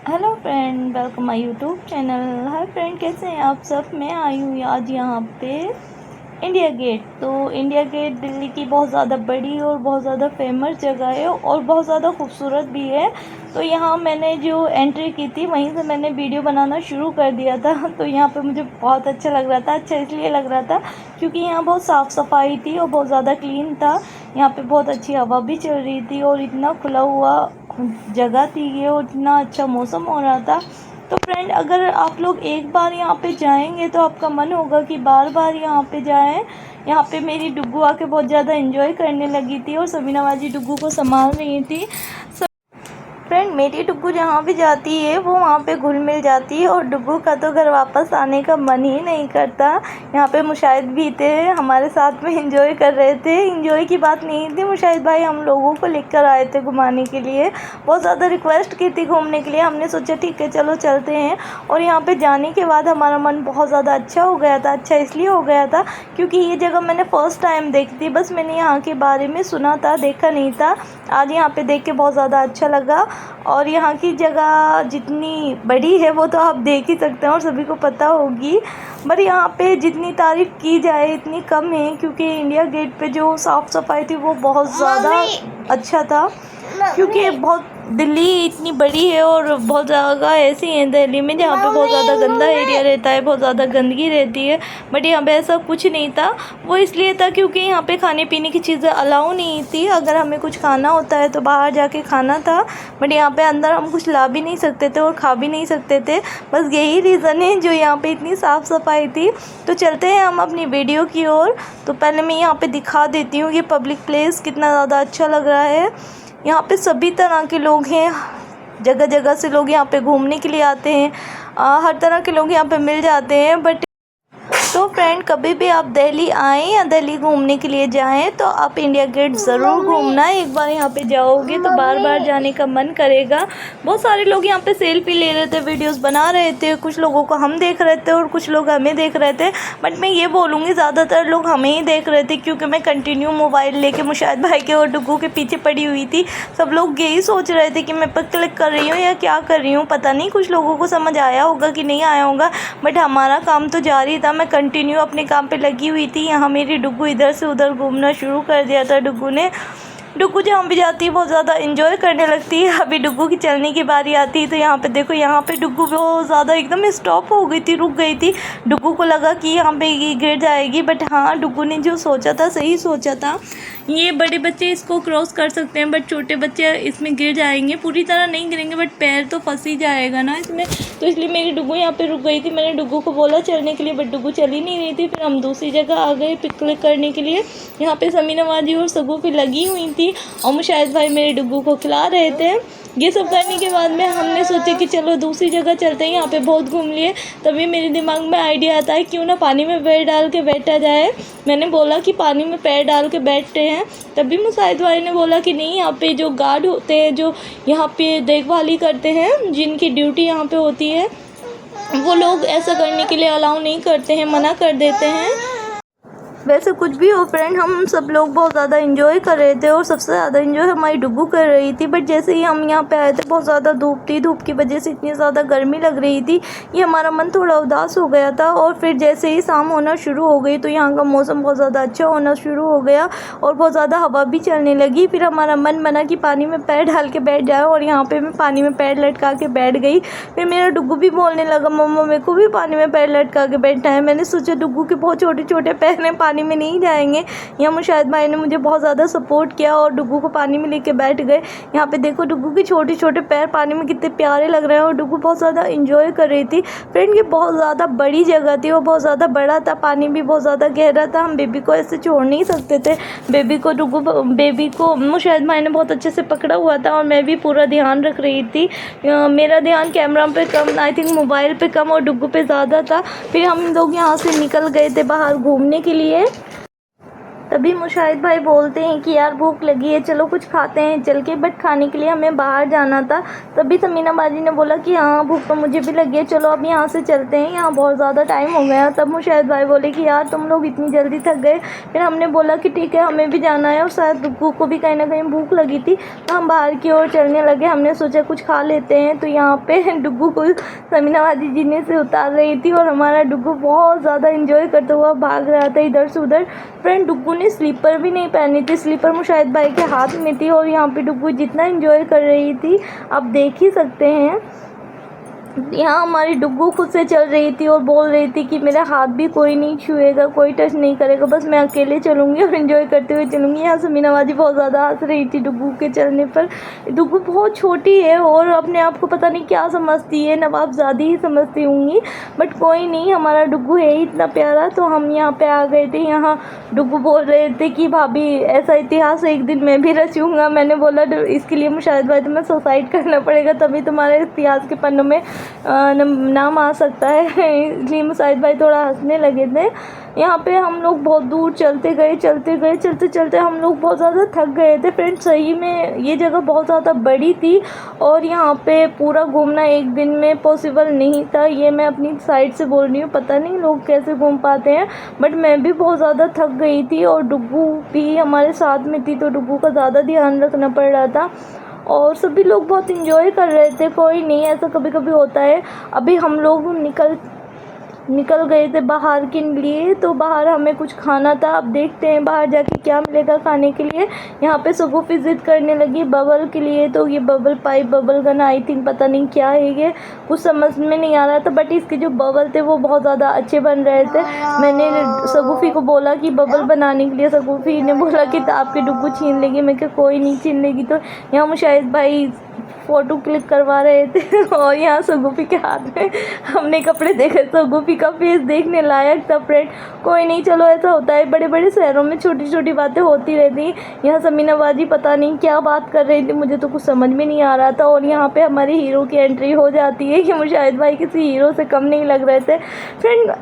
Hello friend, welcome my YouTube channel. Hi friend, कैसे हैं आप सब। मैं आई हूँ आज यहाँ पे इंडिया गेट। तो इंडिया गेट दिल्ली की बहुत ज़्यादा बड़ी और बहुत ज़्यादा फेमस जगह है और बहुत ज़्यादा खूबसूरत भी है। तो यहाँ मैंने जो एंट्री की थी वहीं से मैंने वीडियो बनाना शुरू कर दिया था। तो यहाँ पे मुझे बहुत अच्छा लग रहा था। अच्छा इसलिए लग रहा था क्योंकि यहाँ बहुत साफ़ सफाई थी और बहुत ज़्यादा क्लीन था। यहाँ पे बहुत अच्छी हवा भी चल रही थी और इतना खुला हुआ जगह थी ये और इतना अच्छा मौसम हो रहा था। तो फ्रेंड, अगर आप लोग एक बार यहाँ पे जाएंगे तो आपका मन होगा कि बार बार यहाँ पे जाएं। यहाँ पे मेरी डुग्गू आके बहुत ज़्यादा एंजॉय करने लगी थी और सबीना बाजी डुग्गू को संभाल रही थी। फ्रेंड, मेरी डुग्गू जहाँ भी जाती है वो वहाँ पे घुल मिल जाती है और डुग्गू का तो घर वापस आने का मन ही नहीं करता। यहाँ पे मुशाहिद भी थे, हमारे साथ में एंजॉय कर रहे थे। एंजॉय की बात नहीं थी, मुशाहिद भाई हम लोगों को लेकर आए थे घुमाने के लिए। बहुत ज़्यादा रिक्वेस्ट की थी घूमने के लिए। हमने सोचा ठीक है चलो चलते हैं। और यहाँ पर जाने के बाद हमारा मन बहुत ज़्यादा अच्छा हो गया था। अच्छा इसलिए हो गया था क्योंकि ये जगह मैंने फ़र्स्ट टाइम देखी थी। बस मैंने यहाँ के बारे में सुना था, देखा नहीं था। आज यहाँ पे देख के बहुत ज़्यादा अच्छा लगा। और यहाँ की जगह जितनी बड़ी है वो तो आप देख ही सकते हैं और सभी को पता होगी। बट यहाँ पे जितनी तारीफ़ की जाए इतनी कम है क्योंकि इंडिया गेट पे जो साफ़ सफाई थी वो बहुत ज़्यादा अच्छा था। क्योंकि बहुत दिल्ली इतनी बड़ी है और बहुत जगह ऐसी हैं दिल्ली में जहाँ पे बहुत ज़्यादा गंदा एरिया रहता है, बहुत ज़्यादा गंदगी रहती है। बट यहाँ पे ऐसा कुछ नहीं था। वो इसलिए था क्योंकि यहाँ पे खाने पीने की चीज़ें अलाउ नहीं थी। अगर हमें कुछ खाना होता है तो बाहर जाके खाना था। बट यहाँ पे अंदर हम कुछ ला भी नहीं सकते थे और खा भी नहीं सकते थे। बस यही रीज़न है जो यहाँ पे इतनी साफ़ सफाई थी। तो चलते हैं हम अपनी वीडियो की ओर। तो पहले मैं यहाँ पे दिखा देती हूँ ये पब्लिक प्लेस कितना ज़्यादा अच्छा लग रहा है। यहाँ पे सभी तरह के लोग हैं, जगह जगह से लोग यहाँ पे घूमने के लिए आते हैं। हर तरह के लोग यहाँ पे मिल जाते हैं। बट तो फ्रेंड, कभी भी आप दिल्ली आएँ या दिल्ली घूमने के लिए जाएं तो आप इंडिया गेट ज़रूर घूमना। एक बार यहाँ पे जाओगे तो बार बार जाने का मन करेगा। बहुत सारे लोग यहाँ पे सेल्फी ले रहे थे, वीडियोस बना रहे थे। कुछ लोगों को हम देख रहे थे और कुछ लोग हमें देख रहे थे। बट मैं ये बोलूँगी ज़्यादातर लोग हमें ही देख रहे थे क्योंकि मैं कंटिन्यू मोबाइल लेके मुशाहिद भाई के और डुग्गू के पीछे पड़ी हुई थी। सब लोग यही सोच रहे थे कि मैं पर क्लिक कर रही हूँ या क्या कर रही हूँ। पता नहीं कुछ लोगों को समझ आया होगा कि नहीं आया होगा। बट हमारा काम तो जारी था। मैं कंटिन्यू अपने काम पे लगी हुई थी। यहाँ मेरी डुग्गू इधर से उधर घूमना शुरू कर दिया था डुग्गू ने। डुग्गू जहाँ भी जाती है बहुत ज़्यादा एंजॉय करने लगती है। अभी डुग्गू की चलने की बारी आती है तो यहाँ पे देखो, यहाँ पे डुग्गू बहुत ज़्यादा एकदम स्टॉप हो गई थी, रुक गई थी। डुग्गू को लगा कि यहाँ पे ये गिर जाएगी। बट हाँ, डुग्गू ने जो सोचा था सही सोचा था। ये बड़े बच्चे इसको क्रॉस कर सकते हैं बट छोटे बच्चे इसमें गिर जाएंगे। पूरी तरह नहीं गिरेंगे बट पैर तो फंस ही जाएगा ना इसमें। तो इसलिए मेरी डुग्गू यहाँ पे रुक गई थी। मैंने डुग्गू को बोला चलने के लिए बट डुग्गू चल ही नहीं रही थी। फिर हम दूसरी जगह आ गए पिक क्लिक करने के लिए। यहाँ पे समीना बाजी और सगू पे लगी हुई थी और मुशाहिद भाई मेरे डुग्गू को खिला रहे थे। ये सब करने के बाद में हमने सोचा कि चलो दूसरी जगह चलते हैं, यहाँ पे बहुत घूम लिए। तभी मेरे दिमाग में आइडिया आता है क्यों ना पानी में पैर डाल के बैठा जाए। मैंने बोला कि पानी में पैर डाल के बैठते हैं। तभी मुशाहिद भाई ने बोला कि नहीं, यहाँ पे जो गार्ड होते हैं जो यहाँ पे देखभाली करते हैं, जिनकी ड्यूटी यहाँ पे होती है, वो लोग ऐसा करने के लिए अलाउ नहीं करते हैं, मना कर देते हैं। वैसे कुछ भी हो फ्रेंड, हम सब लोग बहुत ज़्यादा एंजॉय कर रहे थे और सबसे ज़्यादा एंजॉय हमारी डुग्गू कर रही थी। बट जैसे ही हम यहाँ पे आए थे बहुत ज़्यादा धूप थी। धूप की वजह से इतनी ज़्यादा गर्मी लग रही थी, ये हमारा मन थोड़ा उदास हो गया था। और फिर जैसे ही शाम होना शुरू हो गई तो यहाँ का मौसम बहुत ज़्यादा अच्छा होना शुरू हो गया और बहुत ज़्यादा हवा भी चलने लगी। फिर हमारा मन बना कि पानी में पैर डाल के बैठ जाए और यहाँ पर मैं पानी में पैर लटका के बैठ गई। फिर मेरा डुग्गू भी बोलने लगा मम्मा मेरे को भी पानी में पैर लटका के बैठना है। मैंने सोचा डुग्गू के बहुत छोटे छोटे पैर हैं, पानी में नहीं जाएंगे। यहाँ मुशाहिद भाई ने मुझे बहुत ज़्यादा सपोर्ट किया और डुग्गू को पानी में लेके बैठ गए। यहाँ पे देखो डुग्गू के छोटे छोटे पैर पानी में कितने प्यारे लग रहे हैं और डुग्गू बहुत ज़्यादा एंजॉय कर रही थी। फ्रेंड, ये बहुत ज़्यादा बड़ी जगह थी और बहुत ज़्यादा बड़ा था, पानी भी बहुत ज़्यादा गहरा था। हम बेबी को ऐसे छोड़ नहीं सकते थे। बेबी को मुशाहिद भाई ने बहुत अच्छे से पकड़ा हुआ था और मैं भी पूरा ध्यान रख रही थी। मेरा ध्यान कैमरा पे कम, आई थिंक मोबाइल पे कम और डुग्गू पे ज़्यादा था। फिर हम लोग यहाँ से निकल गए थे बाहर घूमने के लिए। तभी मुशाहिद भाई बोलते हैं कि यार भूख लगी है, चलो कुछ खाते हैं चल के। बट खाने के लिए हमें बाहर जाना था। तभी समीना बाजी ने बोला कि हाँ भूख तो मुझे भी लगी है, चलो अब यहाँ से चलते हैं, यहाँ बहुत ज़्यादा टाइम हो गया। तब मुशाहिद भाई बोले कि यार तुम लोग इतनी जल्दी थक गए। फिर हमने बोला कि ठीक है हमें भी जाना है, और शायद डुग्गू को भी कहीं ना कहीं भूख लगी थी, तो हम बाहर की ओर चलने लगे। हमने सोचा कुछ खा लेते हैं। तो यहाँ पे डुग्गू को समीना बाजी जीने से उतार रही थी, और हमारा डुग्गू बहुत ज़्यादा इंजॉय करता हुआ भाग रहा था इधर से उधर। फ्रेंड डुग्गू ने स्लीपर भी नहीं पहनी थी, स्लीपर मुशाहिद भाई के हाथ में थी, और यहाँ पे डुग्गू जितना इंजॉय कर रही थी आप देख ही सकते हैं। यहाँ हमारी डुग्गू खुद से चल रही थी और बोल रही थी कि मेरा हाथ भी कोई नहीं छुएगा, कोई टच नहीं करेगा, बस मैं अकेले चलूँगी और एंजॉय करते हुए चलूँगी। यहाँ समीना बाजी बहुत ज़्यादा हंस रही थी डुग्गू के चलने पर। डुग्गू बहुत छोटी है और अपने आप को पता नहीं क्या समझती है, नवाबजादी ही समझती होंगी, बट कोई नहीं, हमारा डुग्गू है ही इतना प्यारा। तो हम यहाँ पे आ गए थे। यहाँ डुग्गू बोल रहे थे कि भाभी ऐसा इतिहास एक दिन मैं भी रचूँगा। मैंने बोला इसके लिए मुशाहिद भाई तुम्हें सुसाइड करना पड़ेगा, तभी तुम्हारे इतिहास के पन्नों में नाम आ सकता है। इसलिए मुशाहिद भाई थोड़ा हंसने लगे थे। यहाँ पे हम लोग बहुत दूर चलते गए, चलते चलते हम लोग बहुत ज़्यादा थक गए थे। फ्रेंड्स सही में ये जगह बहुत ज़्यादा बड़ी थी, और यहाँ पे पूरा घूमना एक दिन में पॉसिबल नहीं था। ये मैं अपनी साइड से बोल रही हूँ, पता नहीं लोग कैसे घूम पाते हैं, बट मैं भी बहुत ज़्यादा थक गई थी, और डुग्गू भी हमारे साथ में थी, तो डुग्गू का ज़्यादा ध्यान रखना पड़ रहा था। और सभी लोग बहुत इंजॉय कर रहे थे। कोई नहीं, ऐसा कभी कभी होता है। अभी हम लोग निकल गए थे बाहर के लिए, तो बाहर हमें कुछ खाना था। अब देखते हैं बाहर जाके क्या मिलेगा खाने के लिए। यहाँ पे सगुफी ज़िद करने लगी बबल के लिए, तो ये bubble pipe, bubble gun, I think पता नहीं क्या है ये, कुछ समझ में नहीं आ रहा था, बट इसके जो बबल थे वो बहुत ज़्यादा अच्छे बन रहे थे। मैंने सगुफी को बोला कि बबल बनाने के लिए, सगुफी ने बोला कि आपके डुग्गू छीन लेगी। मैं क्या कोई नहीं छीन लेगी। तो यहाँ मुशाहिद भाई फ़ोटो क्लिक करवा रहे थे, और यहाँ सगुफी के हाथ में हमने कपड़े देखे, सगुफी का फेस देखने लायक था। फ्रेंड कोई नहीं, चलो ऐसा होता है, बड़े बड़े शहरों में छोटी छोटी बातें होती रहती। यहाँ समीना बाजी पता नहीं क्या बात कर रही थी, मुझे तो कुछ समझ में नहीं आ रहा था। और यहाँ पे हमारे हीरो की एंट्री हो जाती है कि मुशाहिद भाई किसी हीरो से कम नहीं लग रहे थे। फ्रेंड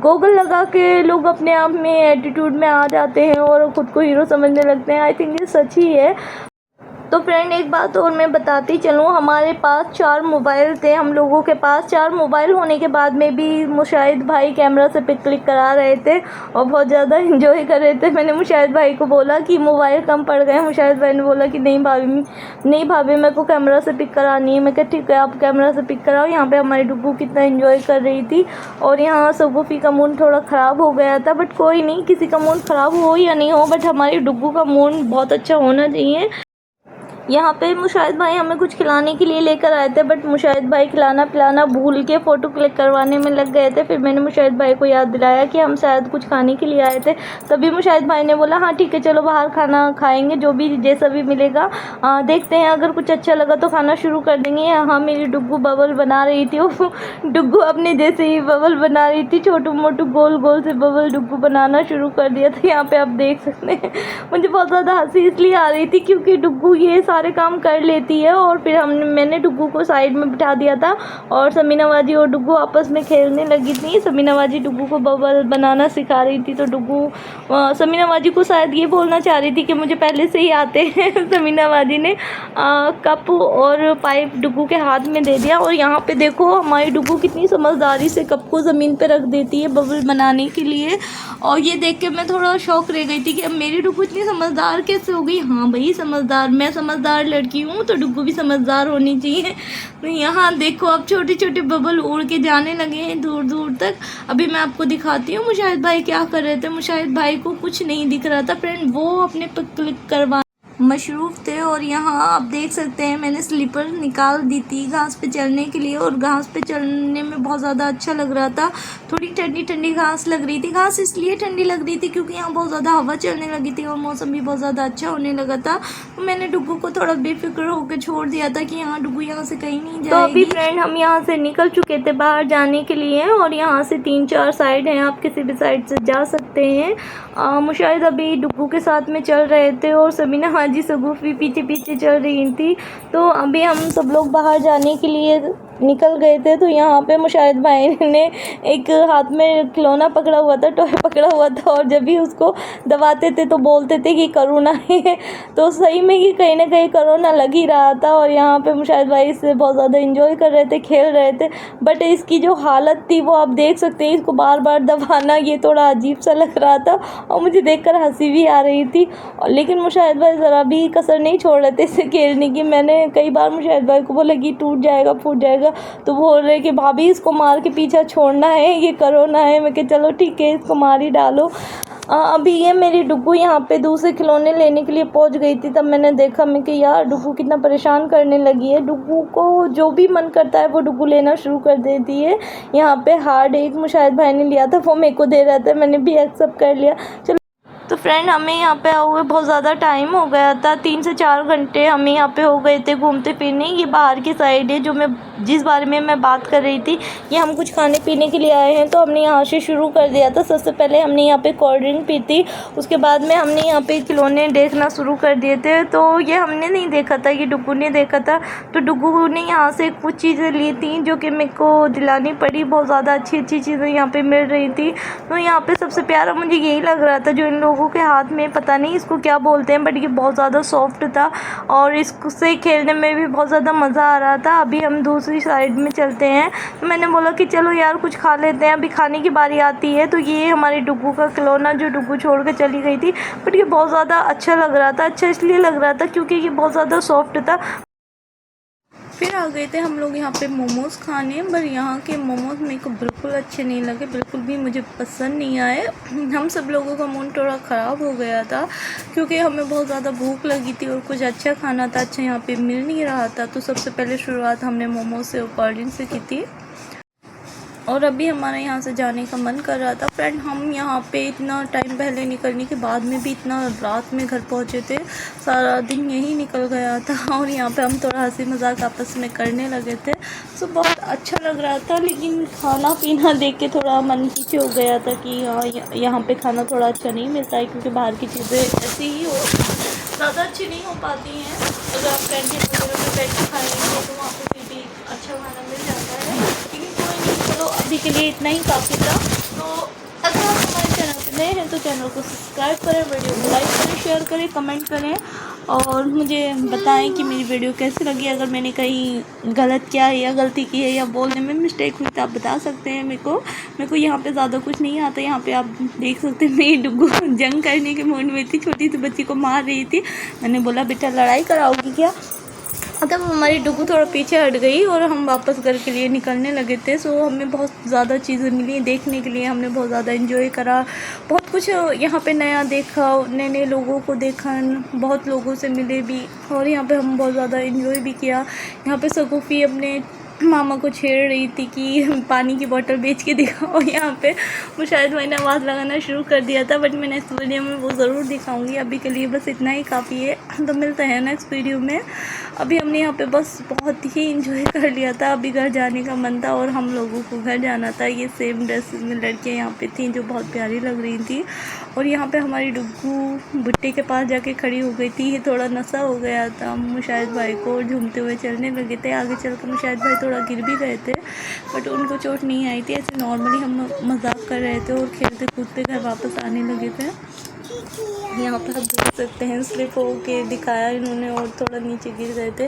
गॉगल लगा के लोग अपने आप में एटीट्यूड में आ जाते हैं और ख़ुद को हीरो समझने लगते हैं। आई थिंक ये सच ही है। तो फ्रेंड एक बात और मैं बताती चलूँ, हमारे पास 4 मोबाइल थे। हम लोगों के पास 4 मोबाइल होने के बाद में भी मुशाहिद भाई कैमरा से पिक क्लिक करा रहे थे और बहुत ज़्यादा एंजॉय कर रहे थे। मैंने मुशाहिद भाई को बोला कि मोबाइल कम पड़ गए। मुशाहिद भाई ने बोला कि नहीं भाभी मेरे को कैमरा से पिक करानी है। मैं कहा ठीक है आप कैमरा से पिक कराओ। यहाँ पर हमारी डुग्गू कितना इन्जॉय कर रही थी, और यहाँ सगुफी का मूड थोड़ा ख़राब हो गया था, बट कोई नहीं, किसी का मूड ख़राब हो या नहीं हो, बट हमारी डुग्गू का मूड बहुत अच्छा होना चाहिए। यहाँ पे मुशाहिद भाई हमें कुछ खिलाने के लिए लेकर आए थे, बट मुशाहिद भाई खिलाना पिलाना भूल के फ़ोटो क्लिक करवाने में लग गए थे। फिर मैंने मुशाहिद भाई को याद दिलाया कि हम शायद कुछ खाने के लिए आए थे। तभी मुशाहिद भाई ने बोला हाँ ठीक है चलो बाहर खाना खाएंगे, जो भी जैसा भी मिलेगा देखते हैं, अगर कुछ अच्छा लगा तो खाना शुरू कर देंगे। हाँ मेरी डुग्गू बबल बना रही थी, वो डुग्गू अपने जैसे ही बबल बना रही थी, छोटू मोटू गोल गोल से बबल डुग्गू बनाना शुरू कर दिया था। यहाँ पे आप देख सकते हैं। मुझे बहुत ज़्यादा हंसी इसलिए आ रही थी क्योंकि डुग्गू ये सारे काम कर लेती है। और फिर मैंने डुग्गू को साइड में बिठा दिया था, और समीना बाजी और डुग्गू आपस में खेलने लगी थी। समीना बाजी डुग्गू को बबल बनाना सिखा रही थी, तो डुग्गू समीना बाजी को शायद ये बोलना चाह रही थी कि मुझे पहले से ही आते हैं। समीना बाजी ने कप और पाइप डुग्गू के हाथ में दे दिया, और यहाँ पे देखो हमारी डुग्गू कितनी समझदारी से कप को ज़मीन पे रख देती है बबल बनाने के लिए। और ये देख के मैं थोड़ा शौक रह गई थी कि अब मेरी डुग्गू इतनी समझदार कैसे हो गई। हाँ भाई समझदार, मैं समझदार लड़की हूँ तो डुग्गू भी समझदार होनी चाहिए। तो यहाँ देखो अब छोटे छोटे बबल उड़ के जाने लगे हैं दूर दूर तक। अभी मैं आपको दिखाती हूँ मुशाहिद भाई क्या कर रहे थे। मुशाहिद भाई को कुछ नहीं दिख रहा था फ्रेंड, वो अपने पर क्लिक करवा मशरूफ़ थे। और यहाँ आप देख सकते हैं मैंने स्लीपर निकाल दी थी घास पे चलने के लिए, और घास पे चलने में बहुत ज़्यादा अच्छा लग रहा था। थोड़ी ठंडी ठंडी घास लग रही थी। घास इसलिए ठंडी लग रही थी क्योंकि यहाँ बहुत ज़्यादा हवा चलने लगी थी और मौसम भी बहुत ज़्यादा अच्छा होने लगा था। तो मैंने डुग्गू को थोड़ा बेफिक्र होकर छोड़ दिया था कि यहाँ डुग्गू यहाँ से कहीं नहीं जाएगी। तो अभी फ्रेंड हम यहाँ से निकल चुके थे बाहर जाने के लिए, और यहाँ से 3-4 साइड हैं, आप किसी भी साइड से जा सकते हैं। मुशाहिद अभी डुग्गू के साथ में चल रहे थे, और समीना हाजी सगुफी पीछे पीछे चल रही थी। तो अभी हम सब लोग बाहर जाने के लिए निकल गए थे तो यहाँ पे मुशाहिद भाई ने एक हाथ में खिलौना पकड़ा हुआ था, टॉय पकड़ा हुआ था, और जब भी उसको दबाते थे तो बोलते थे कि करोना है। तो सही में ही कहीं ना कहीं करोना लग ही रहा था। और यहाँ पे मुशाहिद भाई इससे बहुत ज़्यादा इंजॉय कर रहे थे, खेल रहे थे। बट इसकी जो हालत थी वो आप देख सकते हैं, इसको बार बार दबाना ये थोड़ा अजीब सा लग रहा था और मुझे देखकर हंसी भी आ रही थी। लेकिन मुशाहिद भाई ज़रा भी कसर नहीं छोड़ रहे थे इसे खेलने की। मैंने कई बार मुशाहिद भाई को बोला कि टूट जाएगा, फूट जाएगा, तो बोल रहे कि भाभी इसको मार के पीछा छोड़ना है, ये करोना है। मैं कि चलो ठीक है, इसको मार ही डालो। अभी ये मेरी डुग्गू यहाँ पे दूसरे खिलौने लेने के लिए पहुँच गई थी, तब मैंने देखा मैं कि यार डुग्गू कितना परेशान करने लगी है। डुग्गू को जो भी मन करता है वो डुग्गू लेना शुरू कर देती है। यहाँ पे हार्ड एक मुशाहिद भाई ने लिया था, वो मेरे को दे रहा था, मैंने भी एक्सेप्ट कर लिया। चलो तो फ्रेंड, हमें यहाँ पे हुए बहुत ज़्यादा टाइम हो गया था, 3 से 4 घंटे हमें यहाँ पे हो गए थे घूमते फिरने। ये बाहर की साइड है, जो मैं जिस बारे में मैं बात कर रही थी। ये हम कुछ खाने पीने के लिए आए हैं, तो हमने यहाँ से शुरू कर दिया था। सबसे पहले हमने यहाँ पे कोल्ड ड्रिंक पी थी, उसके बाद में हमने यहाँ पे खिलौने देखना शुरू कर दिए थे। तो ये हमने नहीं देखा था, ये डुग्गू ने देखा था। तो डुग्गू ने यहाँ से कुछ चीज़ें ली थी जो कि मेरे को दिलानी पड़ी। बहुत ज़्यादा अच्छी अच्छी चीज़ें यहाँ पर मिल रही थी। तो यहाँ पर सबसे प्यारा मुझे यही लग रहा था, जो इन लोगों के हाथ में, पता नहीं इसको क्या बोलते हैं, बट ये बहुत ज़्यादा सॉफ्ट था और इससे खेलने में भी बहुत ज़्यादा मज़ा आ रहा था। अभी हम दूसरी साइड में चलते हैं, तो मैंने बोला कि चलो यार कुछ खा लेते हैं, अभी खाने की बारी आती है। तो ये हमारी डुग्गू का खिलौना, जो डुग्गू छोड़ कर चली गई थी, बट ये बहुत ज़्यादा अच्छा लग रहा था। अच्छा इसलिए लग रहा था क्योंकि ये बहुत ज़्यादा सॉफ्ट था। फिर आ गए थे हम लोग यहाँ पे मोमोज़ खाने, पर यहाँ के मोमोज़ मेरे को बिल्कुल अच्छे नहीं लगे, बिल्कुल भी मुझे पसंद नहीं आए। हम सब लोगों का मूड थोड़ा ख़राब हो गया था क्योंकि हमें बहुत ज़्यादा भूख लगी थी और कुछ अच्छा खाना था, अच्छा यहाँ पे मिल नहीं रहा था। तो सबसे पहले शुरुआत हमने मोमोज़ से और कोल्ड ड्रिंक से की थी। और अभी हमारे यहाँ से जाने का मन कर रहा था। फ्रेंड, हम यहाँ पे इतना टाइम पहले निकलने के बाद में भी इतना रात में घर पहुँचे थे, सारा दिन यही निकल गया था। और यहाँ पे हम थोड़ा हंसी मजाक आपस में करने लगे थे, तो बहुत अच्छा लग रहा था। लेकिन खाना पीना देख के थोड़ा मन पीछे हो गया था कि हाँ, यहाँ पे खाना थोड़ा अच्छा नहीं मिलता है, क्योंकि बाहर की चीज़ें ऐसी ही ज़्यादा अच्छी नहीं हो पाती हैं। अगर आप कैंटीन वगैरह में बैठ के खाएंगे तो वहाँ पर फिर भी अच्छा खाना मिल जाता है। लेकिन कोई नहीं, चलो अभी के लिए इतना ही काफ़ी था। तो अगर आप हमारे चैनल पर नए हैं तो चैनल को सब्सक्राइब करें, वीडियो को लाइक करें, शेयर करें, कमेंट करें और मुझे बताएं कि मेरी वीडियो कैसी लगी। अगर मैंने कहीं गलत किया है या गलती की है या बोलने में मिस्टेक हुई तो आप बता सकते हैं मेरे को यहाँ पे ज़्यादा कुछ नहीं आता। यहाँ पे आप देख सकते हैं मेरी डुग्गू जंग करने के मूड में थी, छोटी सी बच्ची को मार रही थी। मैंने बोला बेटा लड़ाई कराओगी क्या। तब हमारी डुग्गू थोड़ा पीछे हट गई और हम वापस घर के लिए निकलने लगे थे। सो हमें बहुत ज़्यादा चीज़ें मिली देखने के लिए, हमने बहुत ज़्यादा एंजॉय करा, बहुत कुछ यहाँ पे नया देखा, नए नए लोगों को देखा, बहुत लोगों से मिले भी और यहाँ पे हम बहुत ज़्यादा एंजॉय भी किया। यहाँ पे सगुफ़ी अपने मामा को छेड़ रही थी कि पानी की बोतल बेच के दिखाओ। यहाँ पे मुशाहिद भाई ने आवाज़ लगाना शुरू कर दिया था, बट मैंने इस वीडियो में वो ज़रूर दिखाऊंगी। अभी के लिए बस इतना ही काफ़ी है, तो मिलते हैं नेक्स्ट वीडियो में। अभी हमने यहाँ पे बस बहुत ही इंजॉय कर लिया था। अभी घर जाने का मन था और हम लोगों को घर जाना था। ये सेम ड्रेस में लड़कियाँ यहाँ पे थीं जो बहुत प्यारी लग रही थी। और यहाँ पे हमारी डुग्गू भुट्टे के पास जाके खड़ी हो गई थी। ये थोड़ा नशा हो गया था मुशाहिद भाई को, झूमते हुए चलने लगे थे। आगे चल कर मुशाहिद भाई थोड़ा गिर भी गए थे, बट उनको चोट नहीं आई थी। ऐसे नॉर्मली हम मजाक कर रहे थे और खेलते कूदते घर वापस आने लगे थे। यहाँ पर आप देख सकते हैं स्लिप हो के दिखाया इन्होंने और थोड़ा नीचे गिर गए थे।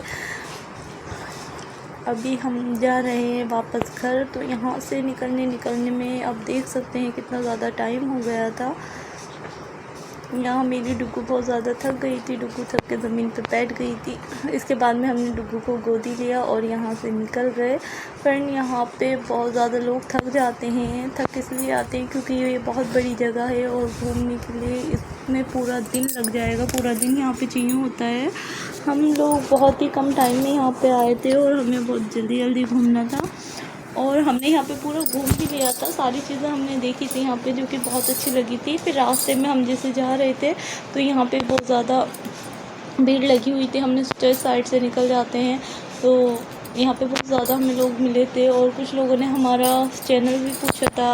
अभी हम जा रहे हैं वापस घर। तो यहाँ से निकलने में आप देख सकते हैं कितना ज़्यादा टाइम हो गया था। यहाँ मेरी डुग्गू बहुत ज़्यादा थक गई थी, डुग्गू थक के ज़मीन पर बैठ गई थी। इसके बाद में हमने डुग्गू को गोदी लिया और यहाँ से निकल गए। फ्रेंड, यहाँ पे बहुत ज़्यादा लोग थक जाते हैं। थक इसलिए आते हैं क्योंकि ये बहुत बड़ी जगह है और घूमने के लिए इसमें पूरा दिन लग जाएगा, पूरा दिन यहाँ पे चाहिए होता है। हम लोग बहुत ही कम टाइम में यहाँ पर आए थे और हमें बहुत जल्दी घूमना था और हमने यहाँ पे पूरा घूम भी लिया था। सारी चीज़ें हमने देखी थी यहाँ पे जो कि बहुत अच्छी लगी थी। फिर रास्ते में हम जैसे जा रहे थे तो यहाँ पे बहुत ज़्यादा भीड़ लगी हुई थी। हमने सोचा साइड से निकल जाते हैं, तो यहाँ पे बहुत ज़्यादा हमें लोग मिले थे और कुछ लोगों ने हमारा चैनल भी पूछा था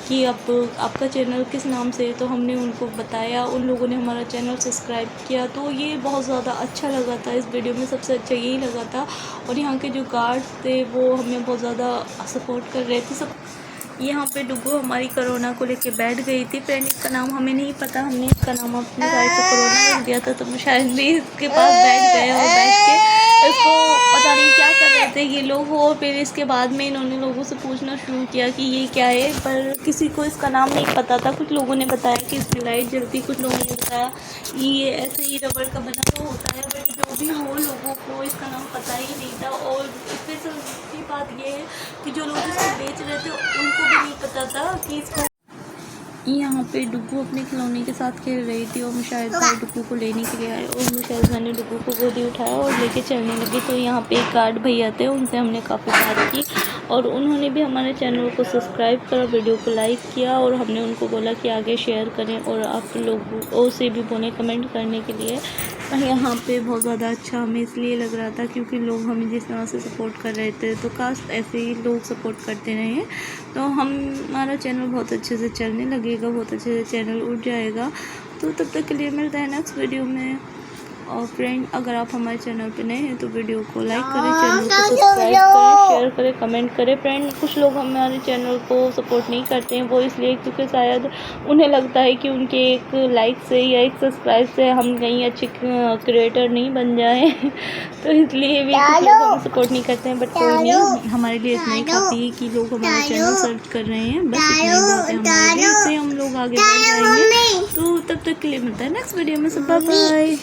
कि आपका चैनल किस नाम से है, तो हमने उनको बताया, उन लोगों ने हमारा चैनल सब्सक्राइब किया। तो ये बहुत ज़्यादा अच्छा लगा था, इस वीडियो में सबसे अच्छा यही लगा था। और यहाँ के जो गार्ड्स थे वो हमें बहुत ज़्यादा सपोर्ट कर रहे थे सब। यहाँ पे डुगू हमारी कोरोना को लेके बैठ गई थी। फ्रेंड इसका नाम हमें नहीं पता, हमने इसका नाम अपनी साइड से कोरोना रख दिया था, तो शायद भी इसके पास बैठ गए और बैठ के इसको पता नहीं क्या कर रहे थे ये लोग हो। फिर इसके बाद में इन्होंने लोगों से पूछना शुरू किया कि ये क्या है, पर किसी को इसका नाम नहीं पता था। कुछ लोगों ने बताया कि इसमें लाइट जलती, कुछ लोगों ने बताया ये ऐसे ही रबड़ का बना हुआ होता है, बट जो भी हो लोगों को इसका नाम पता ही नहीं था। और स्पेशल की बात ये है कि जो लोग इसको बेच रहे थे उनको भी नहीं पता था कि इसको। यहाँ पे डुगू अपने खिलौने के साथ खेल रही थी और मुशाहिद भाई डुगू को लेने के लिए आए और मुशाहिद भाई ने डुगू को गोदी उठाया और लेके चलने लगी। तो यहाँ पे एक गार्ड भैया थे, उनसे हमने काफ़ी बात की और उन्होंने भी हमारे चैनल को सब्सक्राइब करा, वीडियो को लाइक किया और हमने उनको बोला कि आगे शेयर करें और आप लोगों से भी बोलें कमेंट करने के लिए। यहाँ पे बहुत ज़्यादा अच्छा हमें इसलिए लग रहा था क्योंकि लोग हमें जिस तरह से सपोर्ट कर रहे थे, तो काश ऐसे ही लोग सपोर्ट करते रहें तो हमारा चैनल बहुत अच्छे से चलने लगेगा, बहुत अच्छे से चैनल उठ जाएगा। तो तब तक के लिए मिलता है नेक्स्ट वीडियो में। और फ्रेंड अगर आप हमारे चैनल पे नए हैं तो वीडियो को लाइक करें, चैनल को सब्सक्राइब करें, शेयर करें, कमेंट करें। फ्रेंड कुछ लोग हमारे चैनल को सपोर्ट नहीं करते हैं, वो इसलिए क्योंकि शायद उन्हें लगता है कि उनके एक लाइक से या एक सब्सक्राइब से हम कहीं अच्छे क्रिएटर नहीं बन जाए तो इसलिए भी कुछ लोग हमें सपोर्ट नहीं करते हैं। बट कोई नहीं, हमारे लिए इतना ही काफ़ी है कि लोग हमारा चैनल सर्च कर रहे हैं, बस इतना ही बहुत है हमारे लिए, इससे हम लोग आगे बढ़ जाएंगे। तो तब तक के लिए मिलता है नेक्स्ट वीडियो में, सब बाय बाय।